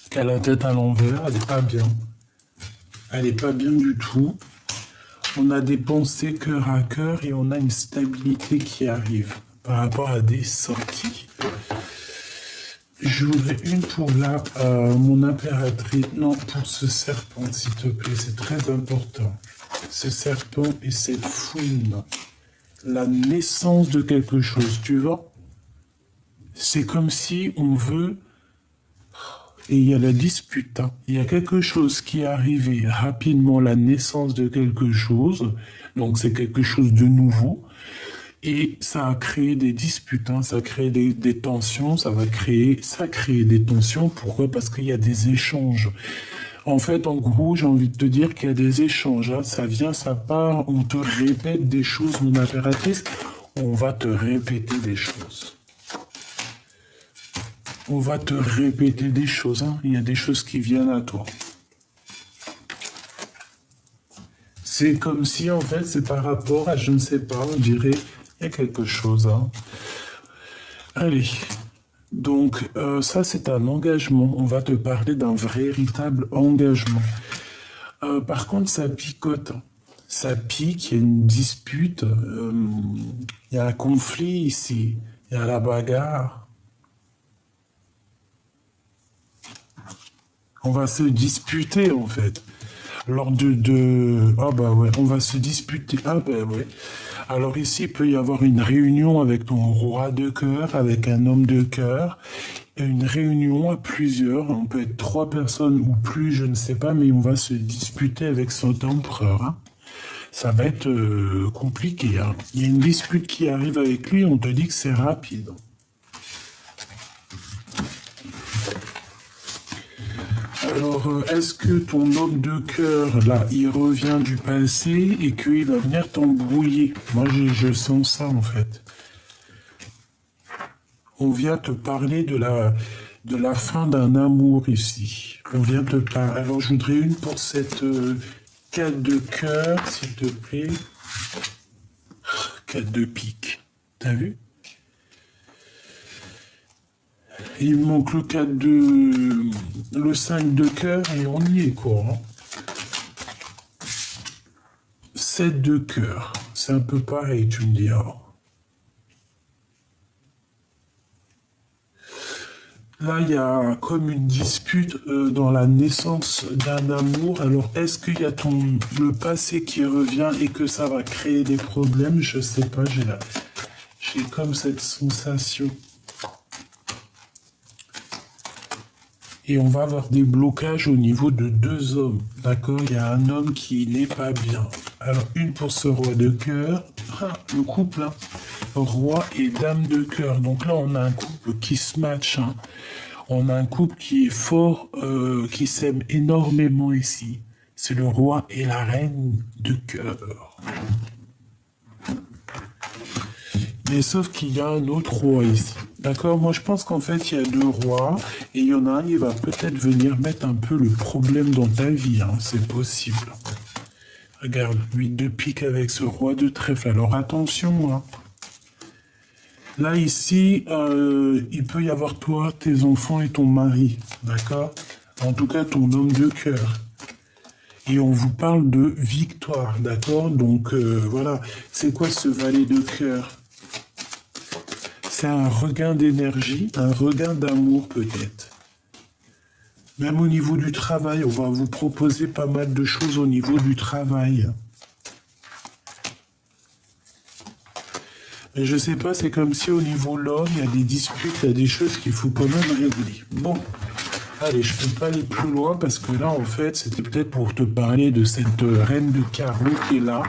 qui a la tête à l'envers, elle n'est pas bien. Elle n'est pas bien du tout. On a des pensées cœur à cœur et on a une stabilité qui arrive par rapport à des sorties. Je voudrais une pour mon impératrice. Non, pour ce serpent, s'il te plaît, c'est très important. Ce serpent et cette fouine. La naissance de quelque chose, tu vois. C'est comme si on veut... Et il y a la dispute, hein. Il y a quelque chose qui est arrivé rapidement, la naissance de quelque chose. Donc c'est quelque chose de nouveau. Et ça a créé des disputes, hein, ça a créé des tensions, ça a créé des tensions. Pourquoi? Parce qu'il y a des échanges. En fait, en gros, j'ai envie de te dire qu'il y a des échanges, hein. Ça vient, ça part, on te répète des choses, mon impératrice. On va te répéter des choses. On va te répéter des choses, hein. Il y a des choses qui viennent à toi. C'est comme si, en fait, c'est par rapport à, je ne sais pas, on dirait... Il y a quelque chose, hein. Allez, donc ça c'est un engagement. On va te parler d'un véritable engagement. Par contre, ça picote, hein. Ça pique, il y a une dispute, il y a un conflit ici, il y a la bagarre. On va se disputer en fait. Lors Ah bah ouais, on va se disputer. Ah bah ouais. Alors ici, il peut y avoir une réunion avec ton roi de cœur, avec un homme de cœur. Une réunion à plusieurs. On peut être 3 personnes ou plus, je ne sais pas, mais on va se disputer avec son empereur, hein. Ça va être compliqué, hein. Il y a une dispute qui arrive avec lui, on te dit que c'est rapide. Alors, est-ce que ton homme de cœur, là, il revient du passé et qu'il va venir t'embrouiller? Moi, je sens ça, en fait. On vient te parler de la fin d'un amour ici. On vient te parler. Alors, je voudrais une pour cette 4 de cœur, s'il te plaît. 4 de pique. T'as vu? Il me manque le 4 de... le 5 de cœur et on y est, quoi, hein. 7 de cœur. C'est un peu pareil, tu me diras. Là, il y a comme une dispute dans la naissance d'un amour. Alors, est-ce qu'il y a le passé qui revient et que ça va créer des problèmes? Je sais pas, j'ai comme cette sensation. Et on va avoir des blocages au niveau de 2 hommes. D'accord? Il y a un homme qui n'est pas bien. Alors, une pour ce roi de cœur. Ah, le couple, hein. Roi et dame de cœur. Donc là, on a un couple qui se match, hein. On a un couple qui est fort, qui s'aime énormément ici. C'est le roi et la reine de cœur. Mais sauf qu'il y a un autre roi ici. D'accord? Moi, je pense qu'en fait, il y a 2 rois. Et il y en a un, il va peut-être venir mettre un peu le problème dans ta vie, hein. C'est possible. Regarde, 8 de pique avec ce roi de trèfle. Alors attention, hein. Là, ici, il peut y avoir toi, tes enfants et ton mari, d'accord? En tout cas, ton homme de cœur. Et on vous parle de victoire, d'accord? Donc, voilà. C'est quoi ce valet de cœur? C'est un regain d'énergie, un regain d'amour peut-être. Même au niveau du travail, on va vous proposer pas mal de choses au niveau du travail. Mais je sais pas, c'est comme si au niveau de l'homme, il y a des disputes, il y a des choses qu'il faut quand même régler. Bon, allez, je peux pas aller plus loin parce que là, en fait, c'était peut-être pour te parler de cette reine de carreau qui est là,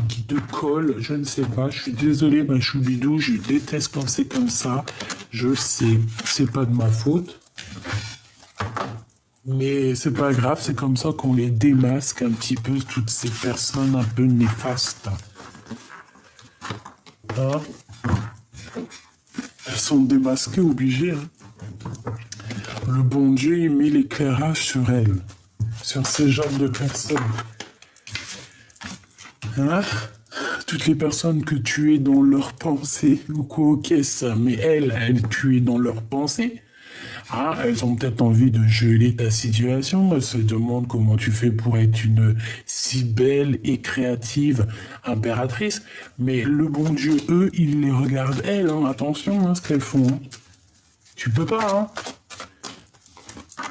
qui te colle, je ne sais pas. Je suis désolé, ma choubidou, je déteste quand c'est comme ça. Je sais, c'est pas de ma faute. Mais c'est pas grave, c'est comme ça qu'on les démasque un petit peu, toutes ces personnes un peu néfastes. Hein? Elles sont démasquées, obligées. Hein? Le bon Dieu, il met l'éclairage sur elles, sur ces genres de personnes. Hein? Toutes les personnes que tu es dans leurs pensées, ou quoi, ok, ça, mais elles, tu es dans leurs pensées. Ah, elles ont peut-être envie de geler ta situation. Elles se demandent comment tu fais pour être une si belle et créative impératrice. Mais le bon Dieu, eux, ils les regardent, elles. Hein. Attention à ce qu'elles font. Hein. Tu peux pas, hein.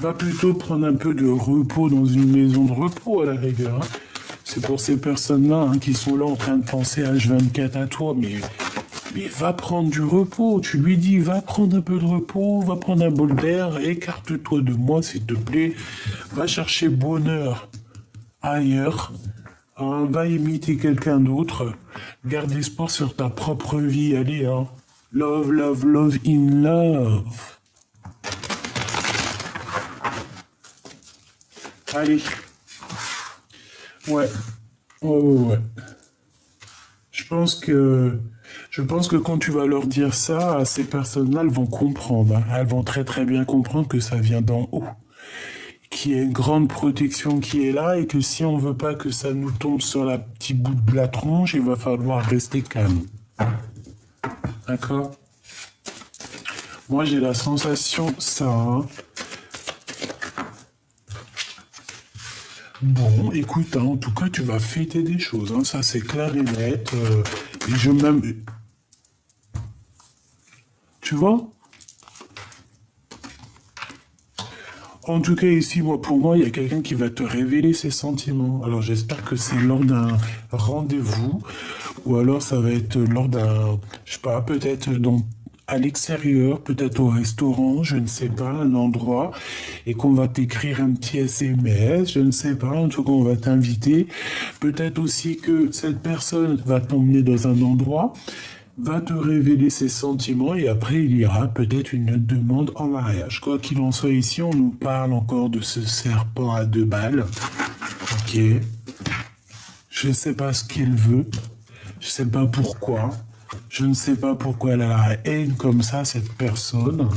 Va plutôt prendre un peu de repos dans une maison de repos, à la rigueur. Hein. C'est pour ces personnes-là hein, qui sont là en train de penser H24 à toi, mais va prendre du repos. Tu lui dis, va prendre un peu de repos, va prendre un bol d'air, écarte-toi de moi, s'il te plaît. Va chercher bonheur ailleurs. Hein, va imiter quelqu'un d'autre. Garde espoir sur ta propre vie. Allez, hein. Love, love, love in love. Allez. Ouais. Ouais. Je pense que quand tu vas leur dire ça, ces personnes-là, elles vont comprendre. Hein. Elles vont très très bien comprendre que ça vient d'en haut. Qu'il y a une grande protection qui est là et que si on veut pas que ça nous tombe sur la petite bout de la tronche, il va falloir rester calme. D'accord? Moi, j'ai la sensation, ça... Hein. Bon, écoute, hein, en tout cas, tu vas fêter des choses, hein, ça c'est clair et net. Et je même... Tu vois? En tout cas, ici, pour moi, il y a quelqu'un qui va te révéler ses sentiments. Alors, j'espère que c'est lors d'un rendez-vous, ou alors ça va être lors d'un, je sais pas, peut-être à l'extérieur, peut-être au restaurant, je ne sais pas, un endroit, et qu'on va t'écrire un petit SMS, je ne sais pas, en tout cas, on va t'inviter. Peut-être aussi que cette personne va t'emmener dans un endroit, va te révéler ses sentiments et après il y aura peut-être une demande en mariage. Quoi qu'il en soit ici, on nous parle encore de ce serpent à 2 balles. Ok. Je ne sais pas ce qu'elle veut. Je ne sais pas pourquoi. Je ne sais pas pourquoi elle a la haine comme ça, cette personne.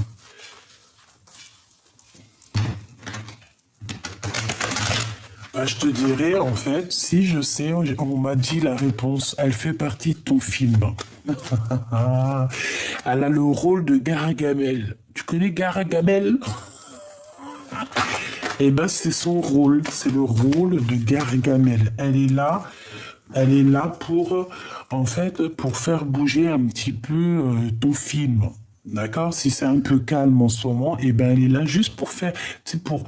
Bah, je te dirais, en fait, si je sais, on m'a dit la réponse. Elle fait partie de ton film. Elle a le rôle de Gargamel. Tu connais Gargamel? Eh ben, c'est son rôle. C'est le rôle de Gargamel. Elle est là Elle est là pour, en fait, pour faire bouger un petit peu ton film. D'accord? Si c'est un peu calme en ce moment, et ben elle est là juste pour faire, c'est pour,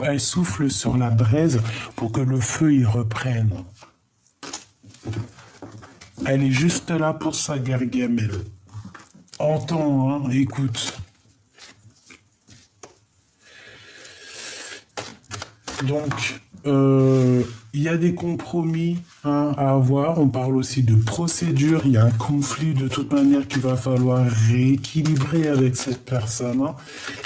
elle souffle sur la braise pour que le feu il reprenne. Elle est juste là pour ça, Gargamel. Entends, hein, écoute. Donc, il y a des compromis hein, à avoir. On parle aussi de procédure. Il y a un conflit de toute manière qu'il va falloir rééquilibrer avec cette personne. Hein.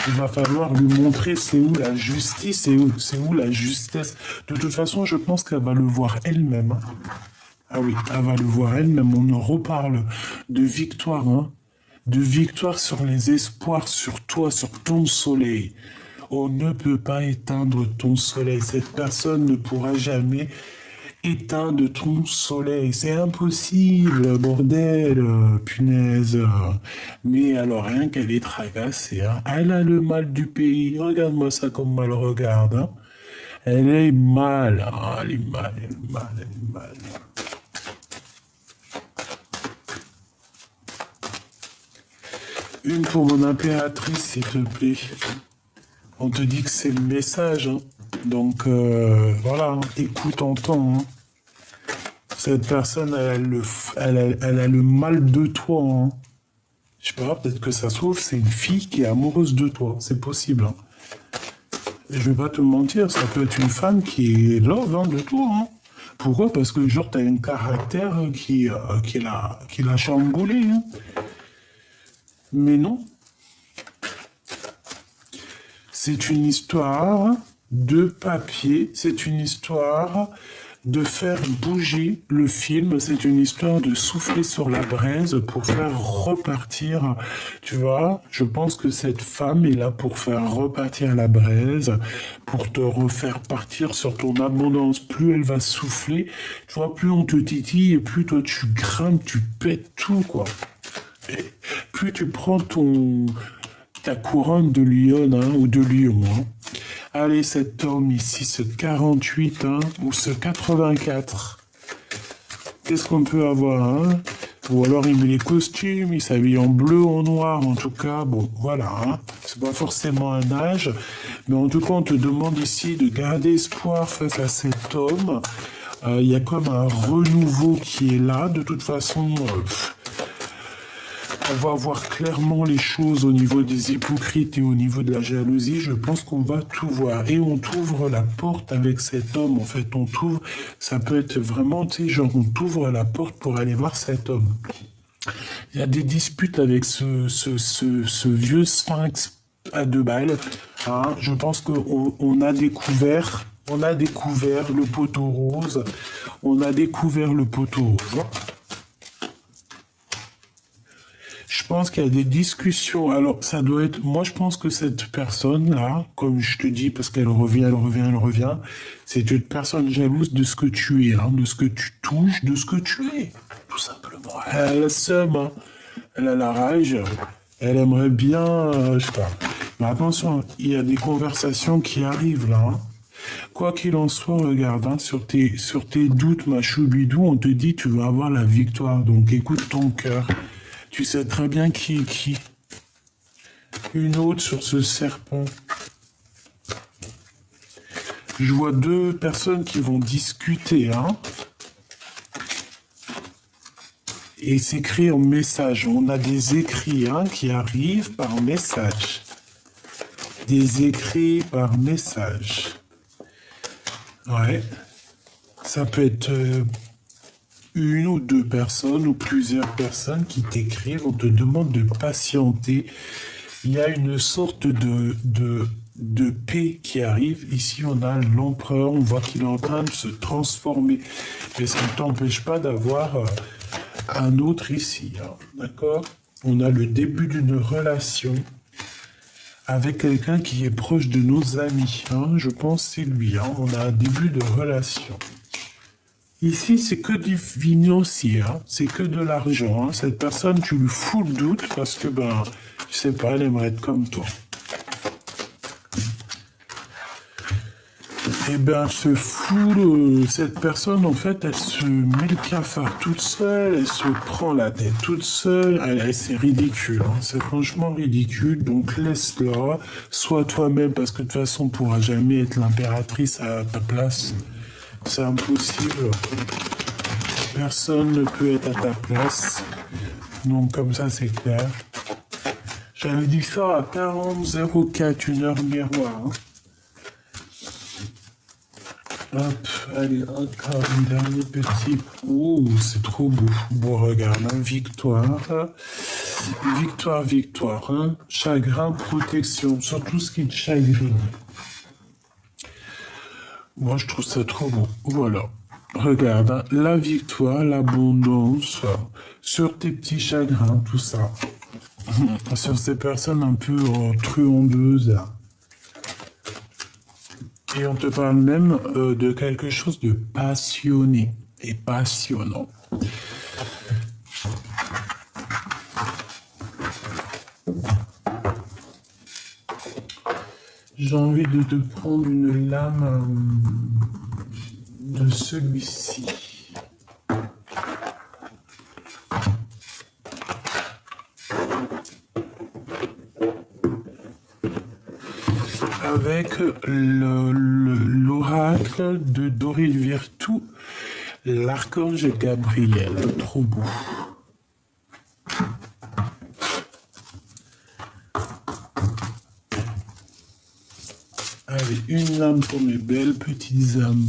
Il va falloir lui montrer c'est où la justice, c'est où la justesse. De toute façon, je pense qu'elle va le voir elle-même. Hein. Ah oui, elle va le voir elle-même. On en reparle de victoire, hein. De victoire sur les espoirs, sur toi, sur ton soleil. On ne peut pas éteindre ton soleil. Cette personne ne pourra jamais éteindre ton soleil. C'est impossible, bordel, punaise. Mais alors, rien qu'elle est tracassée, hein. Elle a le mal du pays. Regarde-moi ça comme elle regarde. Hein. Elle est mal. Ah, elle est mal, elle est mal, elle est mal. Une pour mon impératrice, s'il te plaît. On te dit que c'est le message. Hein. Donc, voilà, hein. Écoute, entends. Hein. Cette personne, elle a le mal de toi. Hein. Je sais pas, peut-être que ça se trouve, c'est une fille qui est amoureuse de toi. C'est possible. Hein. Et je vais pas te mentir, ça peut être une femme qui est love hein, de toi. Hein. Pourquoi? Parce que, genre, t'as un caractère qui l'a chamboulé. Hein. Mais non. C'est une histoire de papier, c'est une histoire de faire bouger le film, c'est une histoire de souffler sur la braise pour faire repartir, tu vois, je pense que cette femme est là pour faire repartir la braise, pour te refaire partir sur ton abondance. Plus elle va souffler, tu vois, plus on te titille et plus toi tu grimpes, tu pètes tout, quoi. Et plus tu prends ta couronne de lion hein, ou de lion. Hein. Allez, cet homme ici, ce 48 hein, ou ce 84. Qu'est-ce qu'on peut avoir hein? Ou alors il met les costumes, il s'habille en bleu, en noir, en tout cas. Bon, voilà. Hein. C'est pas forcément un âge. Mais en tout cas, on te demande ici de garder espoir face à cet homme. Il y a comme un renouveau qui est là. De toute façon... on va voir clairement les choses au niveau des hypocrites et au niveau de la jalousie. Je pense qu'on va tout voir. Et on t'ouvre la porte avec cet homme. En fait, on t'ouvre, ça peut être vraiment, tu sais, genre, on t'ouvre la porte pour aller voir cet homme. Il y a des disputes avec ce vieux sphinx à 2 balles. Hein. Je pense qu'on a découvert... On a découvert le poteau rose. On a découvert le poteau rose. Je pense qu'il y a des discussions. Alors, ça doit être... Moi, je pense que cette personne-là, comme je te dis, parce qu'elle revient, c'est une personne jalouse de ce que tu es, hein, de ce que tu touches, de ce que tu es, tout simplement. Elle a le seum, hein. Elle a la rage. Elle aimerait bien... je sais pas. Mais attention, il y a des conversations qui arrivent, là. Hein. Quoi qu'il en soit, regarde, hein, sur tes doutes, ma choubidou, on te dit tu vas avoir la victoire. Donc, écoute ton cœur. Tu sais très bien qui est qui. Une autre sur ce serpent. Je vois 2 personnes qui vont discuter, hein. Et c'est écrit en message. On a des écrits, hein, qui arrivent par message. Des écrits par message. Ouais. Ça peut être... une ou 2 personnes ou plusieurs personnes qui t'écrivent, on te demande de patienter. Il y a une sorte de paix qui arrive. Ici, on a l'empereur, on voit qu'il est en train de se transformer. Mais ça ne t'empêche pas d'avoir un autre ici. Hein, d'accord? On a le début d'une relation avec quelqu'un qui est proche de nos amis. Hein, je pense que c'est lui. Hein, on a un début de relation. Ici, c'est que du financier, hein. C'est que de l'argent. Hein. Cette personne, tu lui fous le doute parce que, ben, je sais pas, elle aimerait être comme toi. Eh bien, se fout, cette personne, en fait, elle se met le cafard toute seule, elle se prend la tête toute seule, c'est ridicule, hein, c'est franchement ridicule, donc laisse-la, sois toi-même, parce que de toute façon, on pourra jamais être l'impératrice à ta place, c'est impossible, personne ne peut être à ta place, donc comme ça, c'est clair. J'avais dit ça à 40,04, 1 heure miroir, hein. Hop, allez, encore un dernier petit. Ouh, c'est trop beau. Bon, regarde, hein, victoire. Victoire, victoire. Hein. Chagrin, protection. Sur tout ce qui te chagrine. Moi, je trouve ça trop beau. Voilà. Regarde, hein, la victoire, l'abondance. Sur tes petits chagrins, tout ça. Sur ces personnes un peu truandeuses. Et on te parle même de quelque chose de passionné et passionnant. J'ai envie de te prendre une lame de celui-ci. Avec l'oracle de Doril Virtou, l'archange Gabriel. Trop beau. Allez, une lame pour mes belles petites âmes.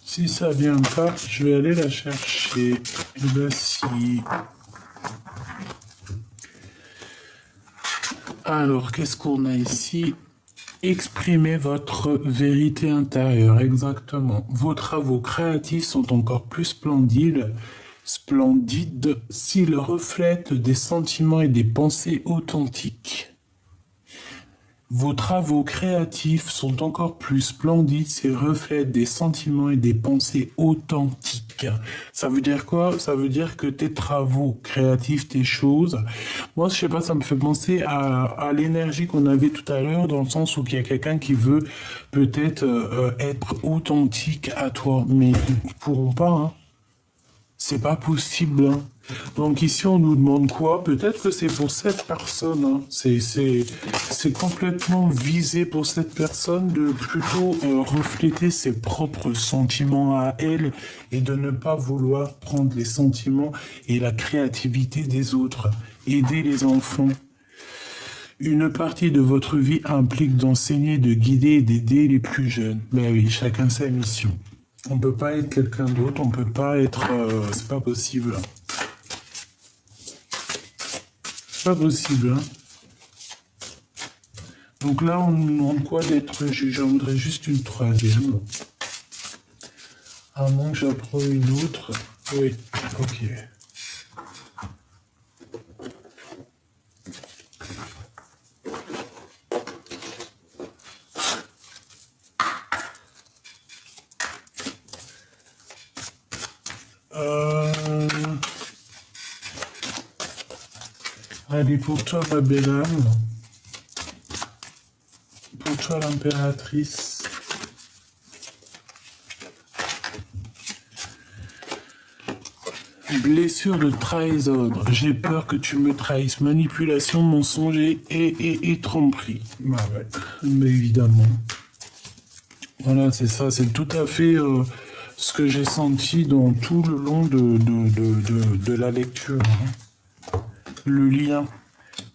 Si ça vient pas, je vais aller la chercher. Et ben si. Alors, qu'est-ce qu'on a ici? Exprimez votre vérité intérieure, exactement. Vos travaux créatifs sont encore plus splendides s'ils reflètent des sentiments et des pensées authentiques. Vos travaux créatifs sont encore plus splendides s'ils reflètent des sentiments et des pensées authentiques. Ça veut dire quoi? Ça veut dire que tes travaux créatifs, tes choses, moi je sais pas, ça me fait penser à l'énergie qu'on avait tout à l'heure, dans le sens où il y a quelqu'un qui veut peut-être être authentique à toi, mais ils ne pourront pas, hein. C'est pas possible, hein. Donc ici, on nous demande quoi? Peut-être que c'est pour cette personne, hein. C'est complètement visé pour cette personne de plutôt refléter ses propres sentiments à elle et de ne pas vouloir prendre les sentiments et la créativité des autres. Aider les enfants. Une partie de votre vie implique d'enseigner, de guider et d'aider les plus jeunes. Ben oui, chacun sa mission. On peut pas être quelqu'un d'autre, on peut pas être... c'est pas possible. C'est pas possible, hein. Donc là, on nous demande quoi d'être juge? J'en voudrais juste une troisième. À moins que j'apprends une autre. Oui, ok. Allez, pour toi, ma belle âme. Pour toi, l'impératrice. Blessure de trahison. J'ai peur que tu me trahisses. Manipulation, mensonge et tromperie. Bah ouais, mais évidemment. Voilà, c'est ça. C'est tout à fait ce que j'ai senti dans tout le long de la lecture, hein. Le lien.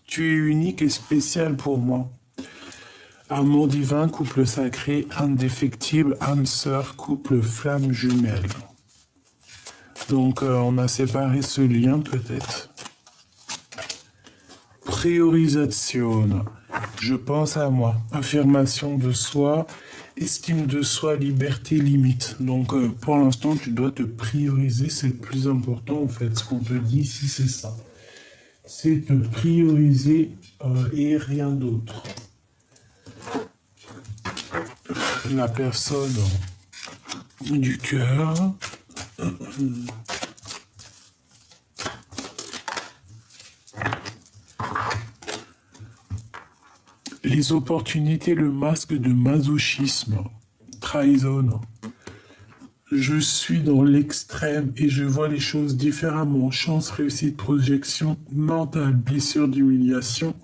Tu es unique et spécial pour moi. Amour divin, couple sacré, indéfectible, âme sœur, couple flamme jumelle. Donc on a séparé ce lien peut-être. Priorisation. Je pense à moi. Affirmation de soi, estime de soi, liberté, limite. Donc pour l'instant tu dois te prioriser, c'est le plus important en fait. Ce qu'on te dit ici c'est ça. C'est te prioriser et rien d'autre. la personne du cœur. Les opportunités, le masque de masochisme, trahison. Je suis dans l'extrême et je vois les choses différemment. Chance, réussite, projection mentale, blessure d'humiliation,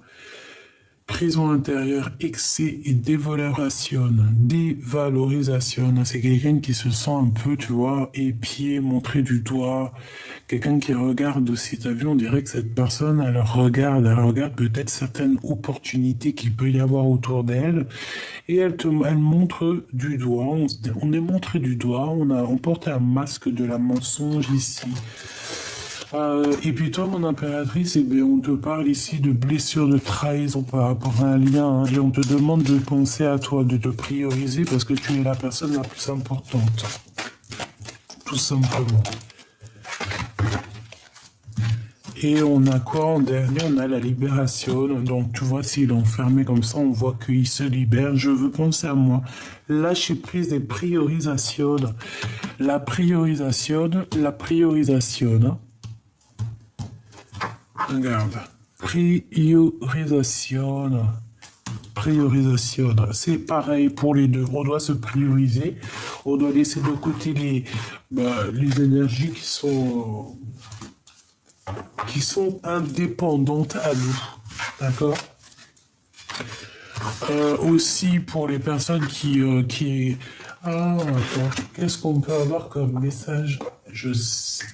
prison intérieure, excès et dévalorisation. Dévalorisation. C'est quelqu'un qui se sent un peu, tu vois, épié, montré du doigt. Quelqu'un qui regarde aussi, t'as vu, on dirait que cette personne, elle regarde peut-être certaines opportunités qu'il peut y avoir autour d'elle. Et elle montre du doigt, on est montré du doigt, on porte un masque de la mensonge ici. Et puis toi, mon impératrice, eh bien, on te parle ici de blessure, de trahison par rapport à un lien, hein, et on te demande de penser à toi, de te prioriser parce que tu es la personne la plus importante. Tout simplement. Et on a quoi en dernier? On a la libération. Donc, tu vois, s'il est enfermé comme ça, on voit qu'il se libère. Je veux penser à moi. Lâcher prise et priorisation. La priorisation. Regarde. Priorisation. C'est pareil pour les deux. On doit se prioriser. On doit laisser de côté les énergies qui sont indépendantes à nous. D'accord? Aussi pour les personnes qui... Ah, attends. Qu'est-ce qu'on peut avoir comme message? Je sais.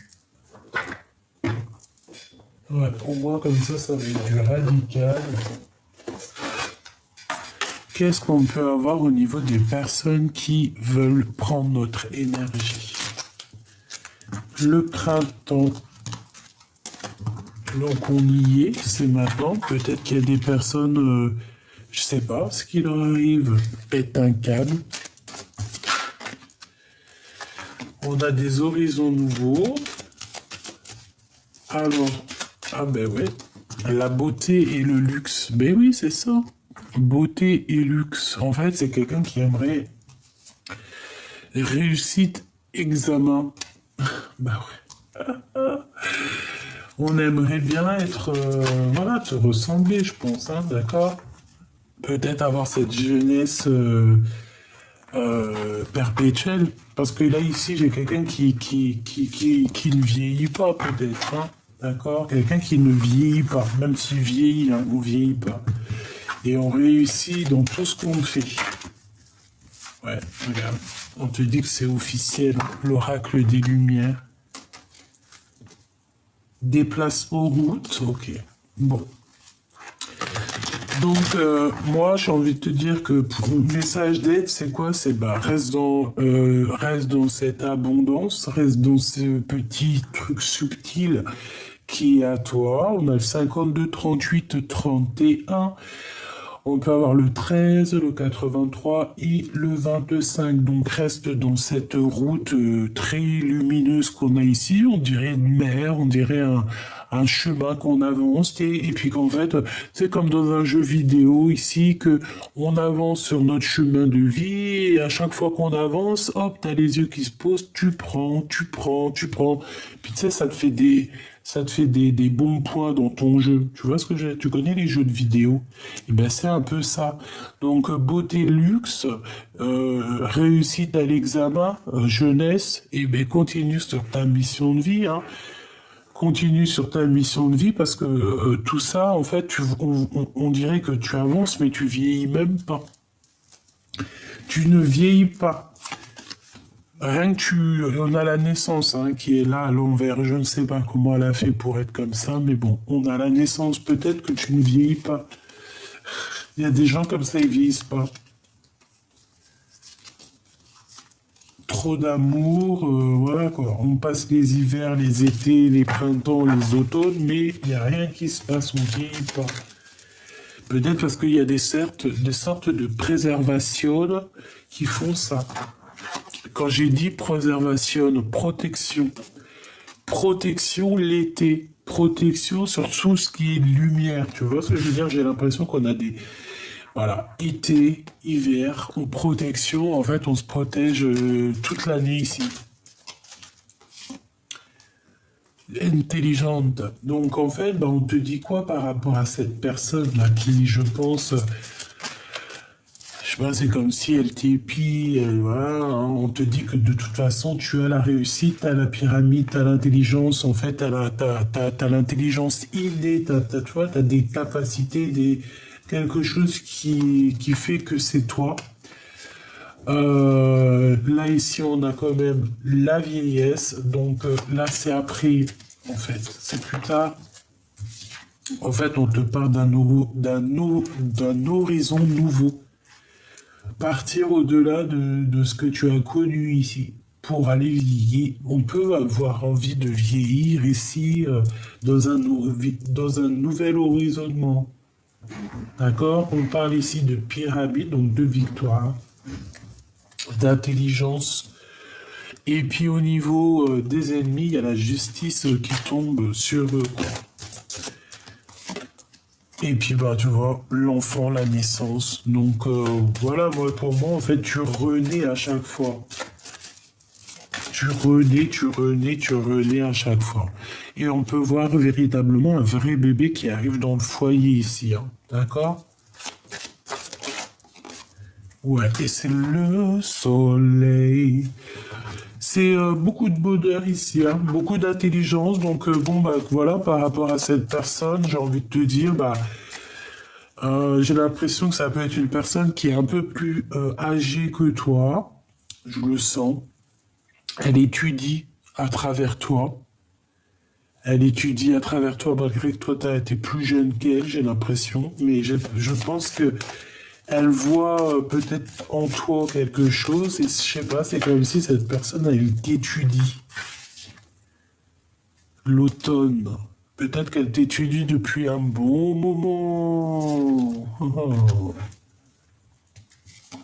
Ouais, au moins comme ça va être du radical. Qu'est-ce qu'on peut avoir au niveau des personnes qui veulent prendre notre énergie? Le printemps. Donc on y est, c'est maintenant. Peut-être qu'il y a des personnes, je sais pas, ce qui leur arrive, pète un câble. On a des horizons nouveaux. Alors, ah ben ouais, la beauté et le luxe. Ben oui, c'est ça. Beauté et luxe. En fait, c'est quelqu'un qui aimerait réussite examen. Bah ouais. On aimerait bien être, voilà, te ressembler, je pense, hein, d'accord? Peut-être avoir cette jeunesse perpétuelle. Parce que là, ici, j'ai quelqu'un qui ne vieillit pas, peut-être, hein, d'accord? Quelqu'un qui ne vieillit pas, même s'il vieillit, hein, on ne vieillit pas. Et on réussit dans tout ce qu'on fait. Ouais, regarde. On te dit que c'est officiel, l'oracle des Lumières. Déplacement route, ok. Bon. Donc, moi, j'ai envie de te dire que pour le message d'aide, c'est quoi? C'est reste dans cette abondance, reste dans ce petit truc subtil qui est à toi. On a le 52, 38, 31. On peut avoir le 13, le 83 et le 25. Donc reste dans cette route très lumineuse qu'on a ici. On dirait une mer, on dirait un chemin qu'on avance. Et puis qu'en fait, c'est comme dans un jeu vidéo ici, que on avance sur notre chemin de vie. Et à chaque fois qu'on avance, hop, t'as les yeux qui se posent, tu prends. Puis tu sais, ça te fait des bons points dans ton jeu. Tu vois ce que tu connais les jeux de vidéo? Et ben c'est un peu ça. Donc beauté, luxe, réussite à l'examen, jeunesse, et ben continue sur ta mission de vie, hein. Continue sur ta mission de vie parce que tout ça, en fait, on dirait que tu avances, mais tu vieillis même pas. Tu ne vieillis pas. Rien que on a la naissance hein, qui est là à l'envers. Je ne sais pas comment elle a fait pour être comme ça, mais bon, on a la naissance. Peut-être que tu ne vieillis pas. Il y a des gens comme ça, ils vieillissent pas. Trop d'amour, voilà quoi. On passe les hivers, les étés, les printemps, les automnes, mais il n'y a rien qui se passe, on vieillit pas. Peut-être parce qu'il y a des sortes de préservation qui font ça. Quand j'ai dit préservation, protection l'été, protection sur tout ce qui est lumière. Tu vois ce que je veux dire? J'ai l'impression qu'on a Voilà, été, hiver, en protection, en fait, on se protège toute l'année ici. Intelligente. Donc, en fait, ben, on te dit quoi par rapport à cette personne-là qui, je pense, je sais pas, c'est comme si elle t'épie, voilà, hein, on te dit que de toute façon, tu as la réussite, t'as la pyramide, t'as l'intelligence, en fait, t'as l'intelligence innée, tu vois, t'as des capacités, quelque chose qui fait que c'est toi. Là, ici, on a quand même la vieillesse. Donc, là, c'est après, en fait. C'est plus tard. En fait, on te parle d'un horizon nouveau. Partir au-delà de ce que tu as connu ici. Pour aller vieillir. On peut avoir envie de vieillir ici, dans un nouvel horizonnement. D'accord? On parle ici de pyramide, donc de victoire, d'intelligence. Et puis au niveau des ennemis, il y a la justice qui tombe sur eux. Et puis bah tu vois, l'enfant, la naissance. Donc voilà, moi pour moi en fait tu renais à chaque fois. Tu renais à chaque fois. Et on peut voir véritablement un vrai bébé qui arrive dans le foyer ici. Hein. D'accord? Ouais, et c'est le soleil. C'est beaucoup de bonheur ici, hein, beaucoup d'intelligence. Donc bon bah voilà, par rapport à cette personne, j'ai envie de te dire, bah j'ai l'impression que ça peut être une personne qui est un peu plus âgée que toi. Je le sens. Elle étudie à travers toi. Elle étudie à travers toi, malgré que toi, tu as été plus jeune qu'elle, j'ai l'impression. Mais je pense que elle voit peut-être en toi quelque chose. Et je sais pas, c'est comme si cette personne, elle t'étudie. L'automne. Peut-être qu'elle t'étudie depuis un bon moment.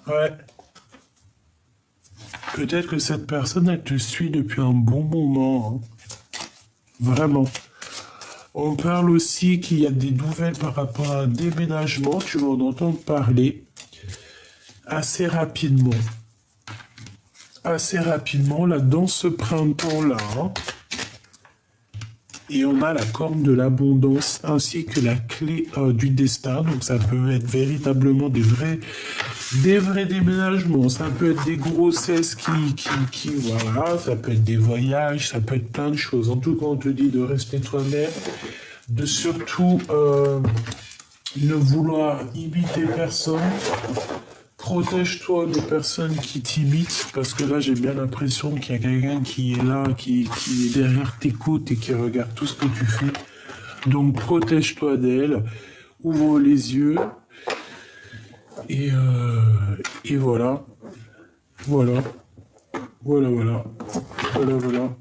Ouais. Peut-être que cette personne, elle te suit depuis un bon moment. Hein. Vraiment. On parle aussi qu'il y a des nouvelles par rapport à un déménagement. Tu vas en entendre parler assez rapidement. Assez rapidement, là, dans ce printemps-là. Hein. Et on a la corne de l'abondance ainsi que la clé du destin. Donc ça peut être véritablement des vrais déménagements. Ça peut être des grossesses voilà, ça peut être des voyages, ça peut être plein de choses. En tout cas, on te dit de rester toi-même, de surtout ne vouloir imiter personne. Protège-toi des personnes qui t'imitent, parce que là, j'ai bien l'impression qu'il y a quelqu'un qui est là, qui est derrière tes côtes et qui regarde tout ce que tu fais. Donc, protège-toi d'elle, ouvre les yeux, et voilà. Voilà. Voilà, voilà. Voilà, voilà.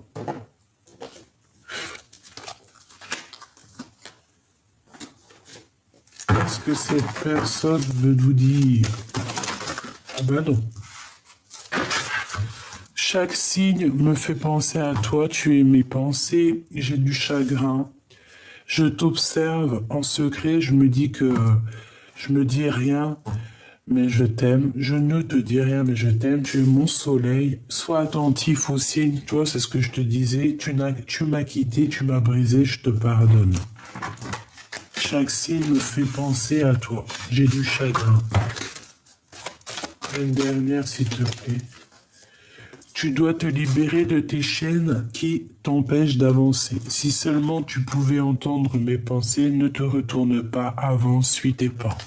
Qu'est-ce que cette personne veut nous dire? Ah ben non. Chaque signe me fait penser à toi, tu es mes pensées, j'ai du chagrin. Je t'observe en secret, je me dis rien, mais je t'aime. Je ne te dis rien, mais je t'aime. Tu es mon soleil. Sois attentif aux signes. Tu vois, c'est ce que je te disais. Tu m'as quitté, tu m'as brisé, je te pardonne. Chaque signe me fait penser à toi. J'ai du chagrin. Une dernière, s'il te plaît. Tu dois te libérer de tes chaînes qui t'empêchent d'avancer. Si seulement tu pouvais entendre mes pensées, ne te retourne pas, avance, suis tes pas.